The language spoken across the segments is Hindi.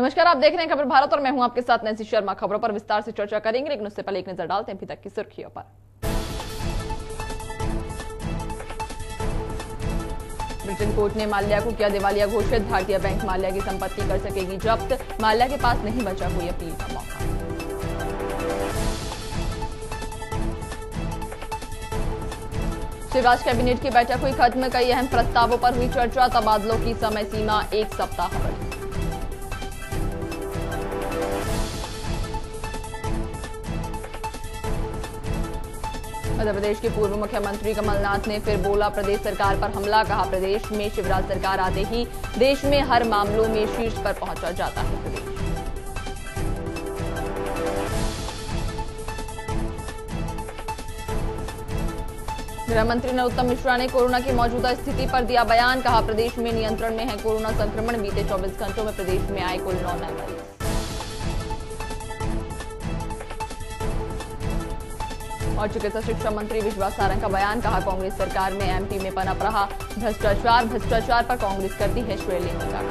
नमस्कार, आप देख रहे हैं खबर भारत और मैं हूं आपके साथ नैन्सी शर्मा। खबरों पर विस्तार से चर्चा करेंगे, लेकिन उससे पहले एक नजर डालते हैं अभी तक की सुर्खियों पर। ब्रिटेन कोर्ट ने माल्या को किया दिवालिया घोषित। भारतीय बैंक माल्या की संपत्ति कर सकेगी जब्त। माल्या के पास नहीं बचा कोई अपील का मौका। शिवराज कैबिनेट की बैठक हुई खत्म। कई अहम प्रस्तावों पर हुई चर्चा। तबादलों की समय सीमा 1 सप्ताह बढ़ी। मध्य प्रदेश के पूर्व मुख्यमंत्री कमलनाथ ने फिर बोला प्रदेश सरकार पर हमला। कहा प्रदेश में शिवराज सरकार आते ही देश में हर मामलों में शीर्ष पर पहुंचा जाता है प्रदेश। गृह मंत्री नरोत्तम मिश्रा ने कोरोना की मौजूदा स्थिति पर दिया बयान। कहा प्रदेश में नियंत्रण में है कोरोना संक्रमण। बीते 24 घंटों में प्रदेश में आए कुल 9 नए मरीज। और चिकित्सा शिक्षा मंत्री विश्वास सारंग का बयान। कहा कांग्रेस सरकार में एमपी में पनप रहा भ्रष्टाचार पर कांग्रेस करती है श्रेय लेने का काम।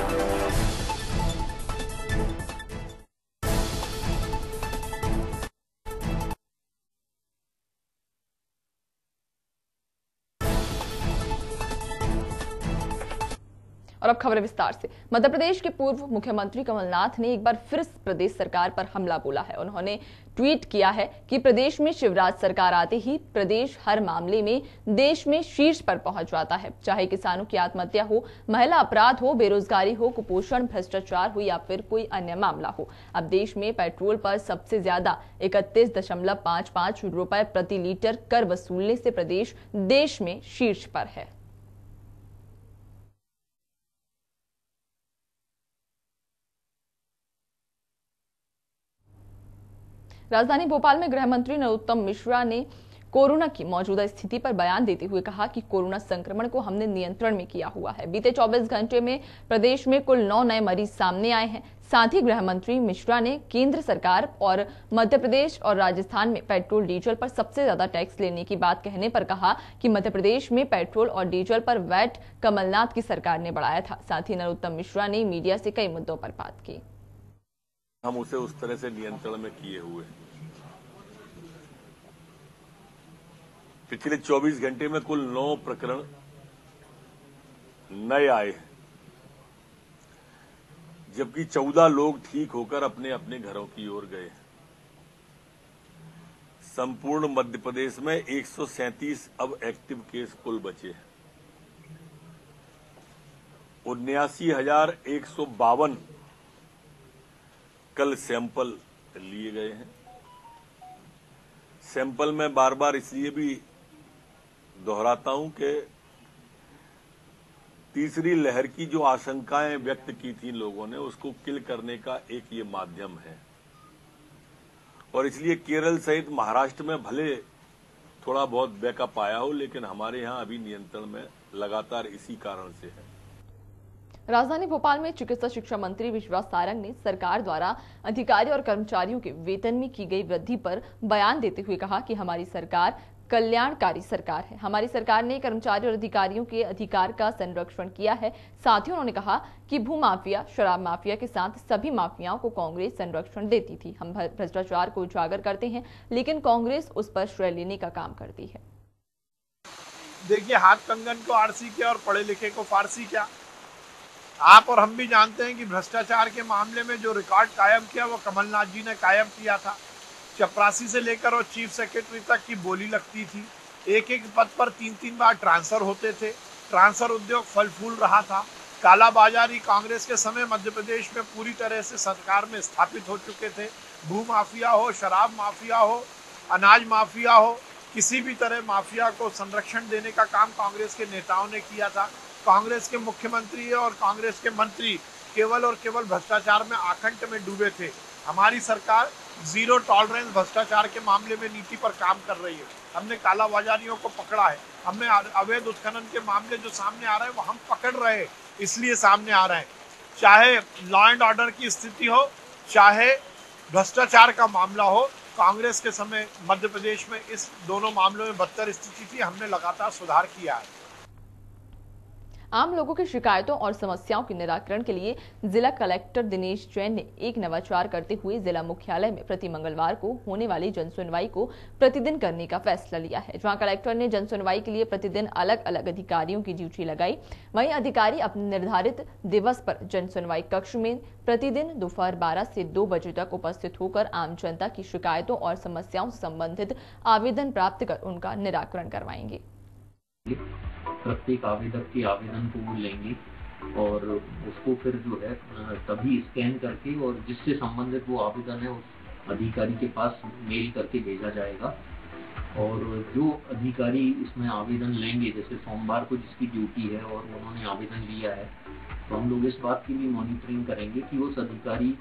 और अब खबर विस्तार से। मध्य प्रदेश के पूर्व मुख्यमंत्री कमलनाथ ने एक बार फिर प्रदेश सरकार पर हमला बोला है। उन्होंने ट्वीट किया है कि प्रदेश में शिवराज सरकार आते ही प्रदेश हर मामले में देश में शीर्ष पर पहुंच जाता है। चाहे किसानों की आत्महत्या हो, महिला अपराध हो, बेरोजगारी हो, कुपोषण, भ्रष्टाचार हो या फिर कोई अन्य मामला हो। अब देश में पेट्रोल पर सबसे ज्यादा 31.55 रुपए प्रति लीटर कर वसूलने से प्रदेश देश में शीर्ष पर है। राजधानी भोपाल में गृह मंत्री नरोत्तम मिश्रा ने कोरोना की मौजूदा स्थिति पर बयान देते हुए कहा कि कोरोना संक्रमण को हमने नियंत्रण में किया हुआ है। बीते 24 घंटे में प्रदेश में कुल 9 नए मरीज सामने आए हैं। साथ ही गृह मंत्री मिश्रा ने केंद्र सरकार और मध्य प्रदेश और राजस्थान में पेट्रोल डीजल पर सबसे ज्यादा टैक्स लेने की बात कहने पर कहा कि मध्य प्रदेश में पेट्रोल और डीजल पर वैट कमलनाथ की सरकार ने बढ़ाया था। साथ ही नरोत्तम मिश्रा ने मीडिया से कई मुद्दों पर बात की। हम उसे उस तरह से नियंत्रण में किए हुए। पिछले 24 घंटे में कुल 9 प्रकरण नए आए हैं, जबकि 14 लोग ठीक होकर अपने अपने घरों की ओर गए। संपूर्ण मध्य प्रदेश में 137 अब एक्टिव केस कुल बचे हैं। 79,152 कल सैंपल लिए गए हैं। सैंपल में बार बार इसलिए भी दोहराता हूं कि तीसरी लहर की जो आशंकाएं व्यक्त की थी लोगों ने, उसको किल करने का एक ये माध्यम है। और इसलिए केरल सहित महाराष्ट्र में भले थोड़ा बहुत बैकअप आया हो, लेकिन हमारे यहां अभी नियंत्रण में लगातार इसी कारण से है। राजधानी भोपाल में चिकित्सा शिक्षा मंत्री विश्वास सारंग ने सरकार द्वारा अधिकारी और कर्मचारियों के वेतन में की गई वृद्धि पर बयान देते हुए कहा कि हमारी सरकार कल्याणकारी सरकार है। हमारी सरकार ने कर्मचारी और अधिकारियों के अधिकार का संरक्षण किया है। साथ ही उन्होंने कहा कि भूमाफिया, शराब माफिया के साथ सभी माफियाओं को कांग्रेस संरक्षण देती थी। हम भ्रष्टाचार को उजागर करते हैं, लेकिन कांग्रेस उस पर श्रेय लेने का काम करती है। देखिए, हाथ कंगन को आरसी क्या और पढ़े लिखे को फारसी क्या। आप और हम भी जानते हैं कि भ्रष्टाचार के मामले में जो रिकॉर्ड कायम किया वो कमलनाथ जी ने कायम किया था। चपरासी से लेकर और चीफ सेक्रेटरी तक की बोली लगती थी। एक एक पद पर 3-3 बार ट्रांसफर होते थे। ट्रांसफर उद्योग फल फूल रहा था। कालाबाजारी कांग्रेस के समय मध्य प्रदेश में पूरी तरह से सरकार में स्थापित हो चुके थे। भू माफिया हो, शराब माफिया हो, अनाज माफिया हो, किसी भी तरह माफिया को संरक्षण देने का काम कांग्रेस के नेताओं ने किया था। कांग्रेस के मुख्यमंत्री और कांग्रेस के मंत्री केवल और केवल भ्रष्टाचार में आकंठ में डूबे थे। हमारी सरकार जीरो टॉलरेंस भ्रष्टाचार के मामले में नीति पर काम कर रही है। हमने कालाबाजारियों को पकड़ा है। हमने अवैध उत्खनन के मामले जो सामने आ रहे हैं वो हम पकड़ रहे हैं, इसलिए सामने आ रहे हैं। चाहे लॉ एंड ऑर्डर की स्थिति हो, चाहे भ्रष्टाचार का मामला हो, कांग्रेस के समय मध्य प्रदेश में इस दोनों मामलों में बदतर स्थिति थी। हमने लगातार सुधार किया है। आम लोगों की शिकायतों और समस्याओं के निराकरण के लिए जिला कलेक्टर दिनेश जैन ने एक नवाचार करते हुए जिला मुख्यालय में प्रति मंगलवार को होने वाली जनसुनवाई को प्रतिदिन करने का फैसला लिया है। जहां कलेक्टर ने जनसुनवाई के लिए प्रतिदिन अलग अलग अधिकारियों की ड्यूटी लगाई, वहीं अधिकारी अपने निर्धारित दिवस पर जनसुनवाई कक्ष में प्रतिदिन दोपहर 12 से 2 बजे तक उपस्थित होकर आम जनता की शिकायतों और समस्याओं से संबंधित आवेदन प्राप्त कर उनका निराकरण करवाएंगे। प्रत्येक आवेदक के आवेदन को वो लेंगे और उसको फिर जो है तभी स्कैन करके और जिससे संबंधित वो आवेदन है उस अधिकारी के पास मेल करके भेजा जाएगा। और जो अधिकारी इसमें आवेदन लेंगे, जैसे सोमवार को जिसकी ड्यूटी है और उन्होंने आवेदन लिया है, तो हम लोग इस बात की भी मॉनिटरिंग करेंगे कि उस अधिकारी।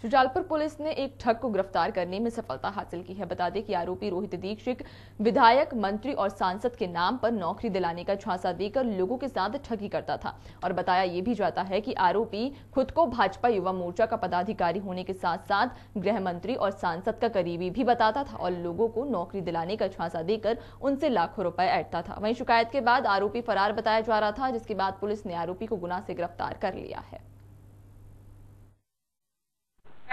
शुजालपुर पुलिस ने एक ठग को गिरफ्तार करने में सफलता हासिल की है। बता दें कि आरोपी रोहित दीक्षित विधायक, मंत्री और सांसद के नाम पर नौकरी दिलाने का झांसा देकर लोगों के साथ ठगी करता था और बताया ये भी जाता है कि आरोपी खुद को भाजपा युवा मोर्चा का पदाधिकारी होने के साथ साथ गृह मंत्री और सांसद का करीबी भी बताता था और लोगों को नौकरी दिलाने का झांसा देकर उनसे लाखों रुपए ऐंठता था। वहीं शिकायत के बाद आरोपी फरार बताया जा रहा था, जिसके बाद पुलिस ने आरोपी को गुनाह से गिरफ्तार कर लिया है।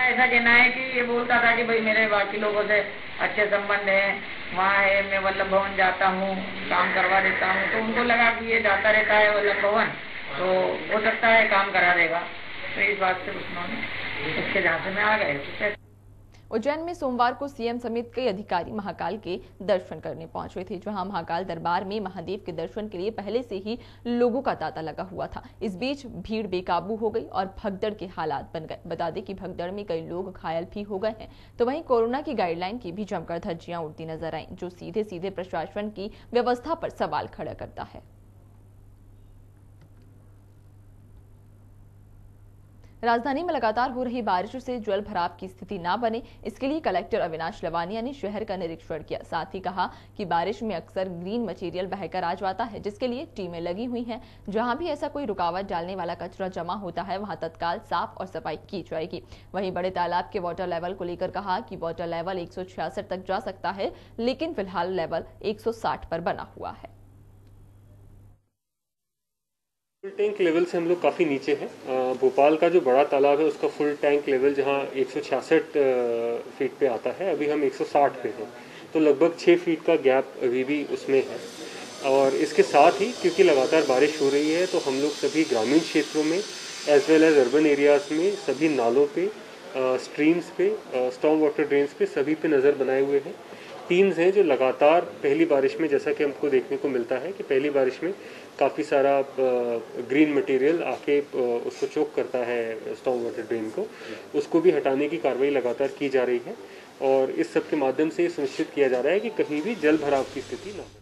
ऐसा कहना है कि ये बोलता था कि भाई मेरे बाकी लोगों से अच्छे संबंध हैं, वहाँ है, मैं वल्लभ भवन जाता हूँ, काम करवा देता हूँ, तो उनको लगा कि ये जाता रहता है वल्लभ भवन, तो हो सकता है काम करा देगा। तो इस बात से उन्होंने उसके झांसे में आ गए। उज्जैन में सोमवार को सीएम समेत कई अधिकारी महाकाल के दर्शन करने पहुंचे थे, जहां महाकाल दरबार में महादेव के दर्शन के लिए पहले से ही लोगों का तांता लगा हुआ था। इस बीच भीड़ बेकाबू हो गई और भगदड़ के हालात बन गए। बता दें कि भगदड़ में कई लोग घायल भी हो गए हैं। तो वहीं कोरोना की गाइडलाइन की भी जमकर धज्जियां उड़ती नजर आईं, जो सीधे सीधे प्रशासन की व्यवस्था पर सवाल खड़ा करता है। राजधानी में लगातार हो रही बारिश से जल भराव की स्थिति न बने, इसके लिए कलेक्टर अविनाश लवानिया ने शहर का निरीक्षण किया। साथ ही कहा कि बारिश में अक्सर ग्रीन मटेरियल बहकर आ जाता है, जिसके लिए टीमें लगी हुई हैं। जहां भी ऐसा कोई रुकावट डालने वाला कचरा जमा होता है, वहां तत्काल साफ और सफाई की जाएगी। वहीं बड़े तालाब के वाटर लेवल को लेकर कहा कि वाटर लेवल 166 तक जा सकता है, लेकिन फिलहाल लेवल 160 पर बना हुआ है। फुल टैंक लेवल से हम लोग काफ़ी नीचे हैं। भोपाल का जो बड़ा तालाब है उसका फुल टैंक लेवल जहां 166 फीट पे आता है, अभी हम 160 पे हैं, तो लगभग 6 फीट का गैप अभी भी उसमें है। और इसके साथ ही क्योंकि लगातार बारिश हो रही है, तो हम लोग सभी ग्रामीण क्षेत्रों में as well as urban areas में सभी नालों पे, स्ट्रीम्स पे, स्टॉर्म वाटर ड्रेन्स पे सभी पे नज़र बनाए हुए हैं। टीम्स हैं जो लगातार पहली बारिश में, जैसा कि हमको देखने को मिलता है कि पहली बारिश में काफ़ी सारा ग्रीन मटेरियल आके उसको चोक करता है स्टॉर्म वाटर ड्रेन को, उसको भी हटाने की कार्रवाई लगातार की जा रही है। और इस सब के माध्यम से सुनिश्चित किया जा रहा है कि कहीं भी जल भराव की स्थिति न हो।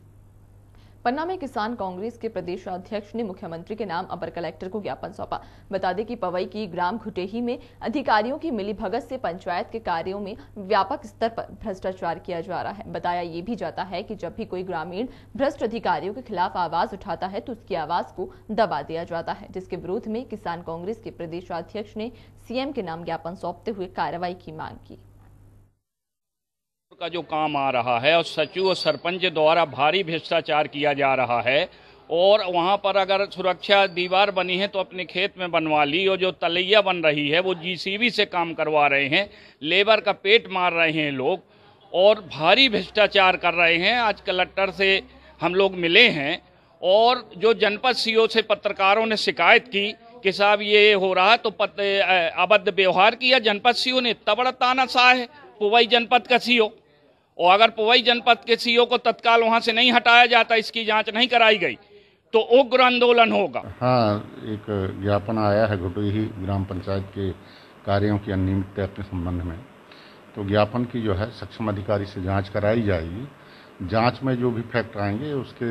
पन्ना में किसान कांग्रेस के प्रदेश अध्यक्ष ने मुख्यमंत्री के नाम अपर कलेक्टर को ज्ञापन सौंपा। बता दें कि पवई की ग्राम घुटेही में अधिकारियों की मिलीभगत से पंचायत के कार्यों में व्यापक स्तर पर भ्रष्टाचार किया जा रहा है। बताया ये भी जाता है कि जब भी कोई ग्रामीण भ्रष्ट अधिकारियों के खिलाफ आवाज उठाता है तो उसकी आवाज को दबा दिया जाता है, जिसके विरोध में किसान कांग्रेस के प्रदेश अध्यक्ष ने सीएम के नाम ज्ञापन सौंपते हुए कार्रवाई की मांग की। का जो काम आ रहा है और सचिव और सरपंच द्वारा भारी भ्रष्टाचार किया जा रहा है, और वहां पर अगर सुरक्षा दीवार बनी है तो अपने खेत में बनवा ली, और जो तलैया बन रही है वो जीसीबी से काम करवा रहे हैं, लेबर का पेट मार रहे हैं लोग और भारी भ्रष्टाचार कर रहे हैं। आज कलेक्टर से हम लोग मिले हैं और जो जनपद सीओ से पत्रकारों ने शिकायत की कि साहब ये हो रहा है, तो अभद्र व्यवहार किया। जनपद सीओ ने इतना बड़ा तानाशाह है पवई जनपद का सीओ, और अगर पवई जनपद के सीओ को तत्काल वहां से नहीं हटाया जाता, इसकी जांच नहीं कराई गई, तो उग्र आंदोलन होगा। हाँ, एक ज्ञापन आया है घुटेही ग्राम पंचायत के कार्यों की अनियमितता के संबंध में, तो ज्ञापन की जो है सक्षम अधिकारी से जांच कराई जाएगी। जांच में जो भी फैक्ट आएंगे, उसके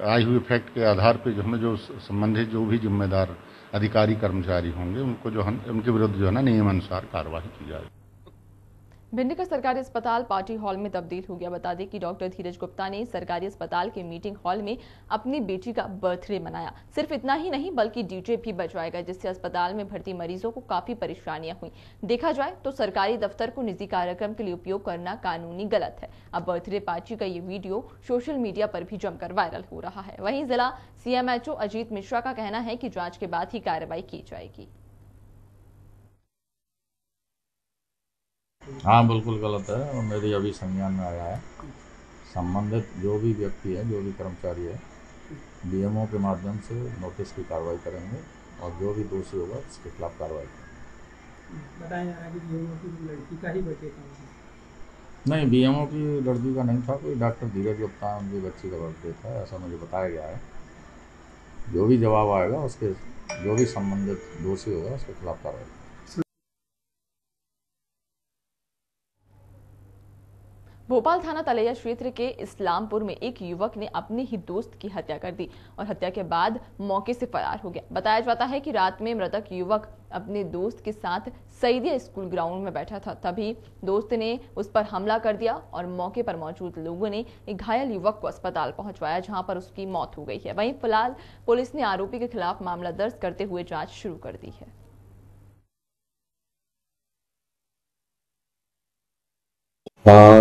आए हुए फैक्ट के आधार पर जो हमें जो संबंधित जो भी जिम्मेदार अधिकारी कर्मचारी होंगे उनको जो हम उनके विरुद्ध जो है ना नियमानुसार कार्रवाई की जाएगी। भिंड का सरकारी अस्पताल पार्टी हॉल में तब्दील हो गया। बता दें कि डॉक्टर धीरज गुप्ता ने सरकारी अस्पताल के मीटिंग हॉल में अपनी बेटी का बर्थडे मनाया। सिर्फ इतना ही नहीं बल्कि डीजे भी बजवाया गया, जिससे अस्पताल में भर्ती मरीजों को काफी परेशानियां हुई। देखा जाए तो सरकारी दफ्तर को निजी कार्यक्रम के लिए उपयोग करना कानूनी गलत है। अब बर्थडे पार्टी का ये वीडियो सोशल मीडिया पर भी जमकर वायरल हो रहा है। वहीं जिला CMHO अजीत मिश्रा का कहना है कि जांच के बाद ही कार्रवाई की जाएगी। हाँ, बिल्कुल गलत है और मेरी अभी संज्ञान में आया है। संबंधित जो भी व्यक्ति है, जो भी कर्मचारी है, BMO के माध्यम से नोटिस की कार्रवाई करेंगे और जो भी दोषी होगा उसके खिलाफ कार्रवाई करेंगे। बताया जा रहा है कि BMO की लड़की का ही बर्थडे था। नहीं, BMO की लड़की का नहीं था, कोई डॉक्टर धीरज गुप्ता उनकी बच्ची का बर्थडे था, ऐसा मुझे बताया गया है। जो भी जवाब आएगा उसके, जो भी संबंधित दोषी होगा उसके खिलाफ कार्रवाई। भोपाल थाना तलैया क्षेत्र के इस्लामपुर में एक युवक ने अपने ही दोस्त की हत्या कर दी और हत्या के बाद मौके से फरार हो गया। बताया जाता है कि रात में मृतक युवक अपने दोस्त के साथ सईदिया स्कूल ग्राउंड में बैठा था, तभी दोस्त ने उस पर हमला कर दिया और मौके पर मौजूद लोगों ने एक घायल युवक को अस्पताल पहुंचवाया, जहां पर उसकी मौत हो गई है। वहीं फिलहाल पुलिस ने आरोपी के खिलाफ मामला दर्ज करते हुए जाँच शुरू कर दी है।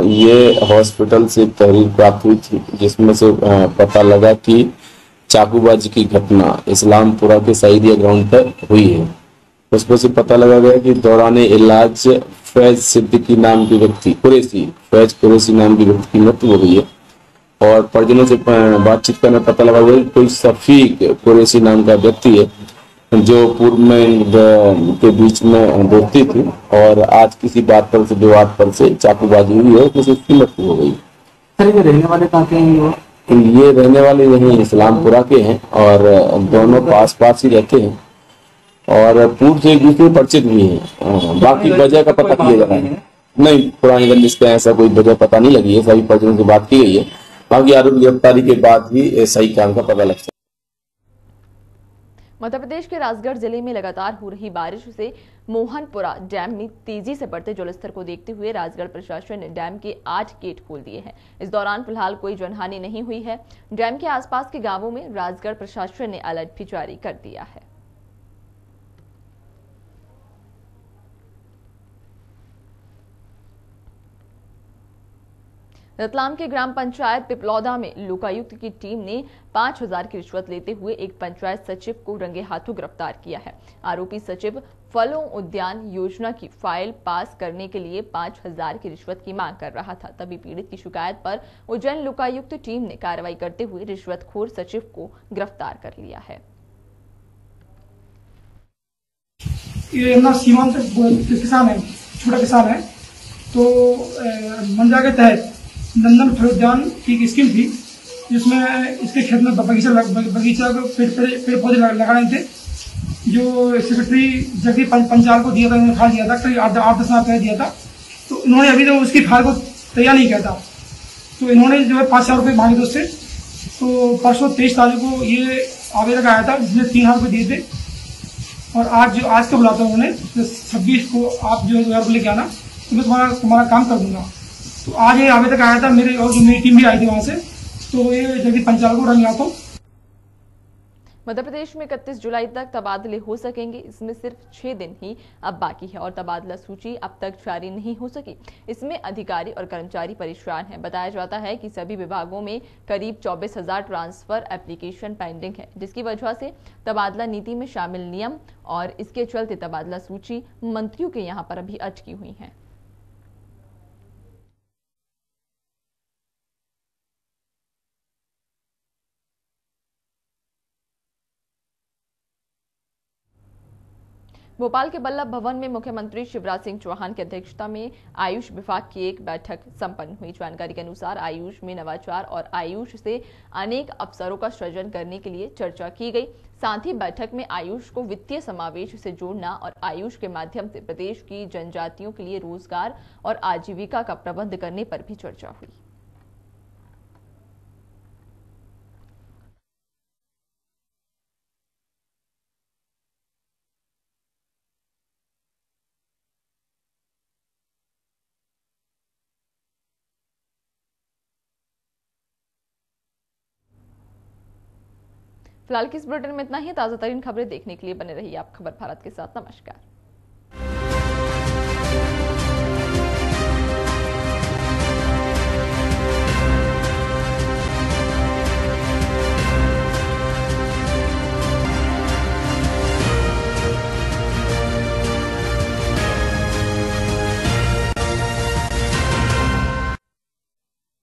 ये हॉस्पिटल से तहरीर प्राप्त हुई थी, जिसमें से पता लगा कि चाकूबाजी की घटना इस्लामपुरा के सईदिया ग्राउंड पर हुई है। उसमें से पता लगा गया कि दौरान इलाज फैज सिद्दीकी नाम के व्यक्ति फैज कुरैशी नाम के व्यक्ति की मृत्यु हो गई है और परिजनों से बातचीत करने पता लगा गया कि कोई शफीक कुरैशी नाम का व्यक्ति है जो पूर्व में के बीच में दोस्ती थी और आज किसी बात पर से विवाद पर से चाकूबाजी हुई है, उसमें से उसकी मृत्यु हो गई। सर, ये रहने वाले कहाँ के हैं? ये रहने वाले यहीं इस्लामपुरा के हैं और दोनों पास पास ही रहते हैं और पूर्व से एक दूसरे परिचित भी हैं। बाकी वजह का पता किया जा रहा है। नहीं, पुरानी रंजिश का ऐसा कोई वजह पता नहीं लगी है, सभी परिजनों से बात की गई है। बाकी आरोपी गिरफ्तारी के बाद ही सही काम का पता लग सकता है। मध्य प्रदेश के राजगढ़ जिले में लगातार हो रही बारिश से मोहनपुरा डैम में तेजी से बढ़ते जलस्तर को देखते हुए राजगढ़ प्रशासन ने डैम के 8 गेट खोल दिए हैं। इस दौरान फिलहाल कोई जनहानि नहीं हुई है। डैम के आसपास के गांवों में राजगढ़ प्रशासन ने अलर्ट भी जारी कर दिया है। रतलाम के ग्राम पंचायत पिपलौदा में लोकायुक्त की टीम ने 5000 की रिश्वत लेते हुए एक पंचायत सचिव को रंगे हाथों गिरफ्तार किया है। आरोपी सचिव फलों उद्यान योजना की फाइल पास करने के लिए 5000 की रिश्वत की मांग कर रहा था, तभी पीड़ित की शिकायत पर उज्जैन लोकायुक्त टीम ने कार्रवाई करते हुए रिश्वतखोर सचिव को गिरफ्तार कर लिया है। ये ना सीमांत किसान है, छोटा किसान है, तो मनरेगा के तहत नंदन फलोद्यान की एक स्कीम थी जिसमें इसके खेत में बगीचा पेड़ पौधे लगाए थे, जो सेक्रेटरी जगदीप पंचाल को दिया था, उन्होंने फाइल दिया था, करीब 8-10 लाख दिया था। तो इन्होंने अभी तो उसकी फाइल को तैयार नहीं किया था, तो इन्होंने जो है 5,000 रुपये मांगे थे उससे। तो परसों 23 तारीख को ये आवेदक आया था जिसने 3,000 रुपये दिए थे और आज को बुलाता हूँ उन्होंने 26 को आप जो है 2,000 रुपये लेके आना, तो मैं तुम्हारा काम कर दूंगा। तो आज ये आवेदक आया था मेरे और जो मेरी टीम भी आई थी वहां से, तो ये जगदीप पंचाल को रंगे हाथों। मध्य प्रदेश में 31 जुलाई तक तबादले हो सकेंगे। इसमें सिर्फ 6 दिन ही अब बाकी है और तबादला सूची अब तक जारी नहीं हो सकी। इसमें अधिकारी और कर्मचारी परेशान हैं। बताया जाता है कि सभी विभागों में करीब 24,000 ट्रांसफर एप्लीकेशन पेंडिंग है, जिसकी वजह से तबादला नीति में शामिल नियम और इसके चलते तबादला सूची मंत्रियों के यहाँ पर अभी अटकी हुई है। भोपाल के बल्लभ भवन में मुख्यमंत्री शिवराज सिंह चौहान की अध्यक्षता में आयुष विभाग की एक बैठक संपन्न हुई। जानकारी के अनुसार आयुष में नवाचार और आयुष से अनेक अवसरों का सृजन करने के लिए चर्चा की गई। साथ ही बैठक में आयुष को वित्तीय समावेश से जोड़ना और आयुष के माध्यम से प्रदेश की जनजातियों के लिए रोजगार और आजीविका का प्रबंध करने पर भी चर्चा हुई। फिलहाल की इस बुलेटिन में इतना ही। ताजा तरीन खबरें देखने के लिए बने रहिए आप खबर भारत के साथ। नमस्कार।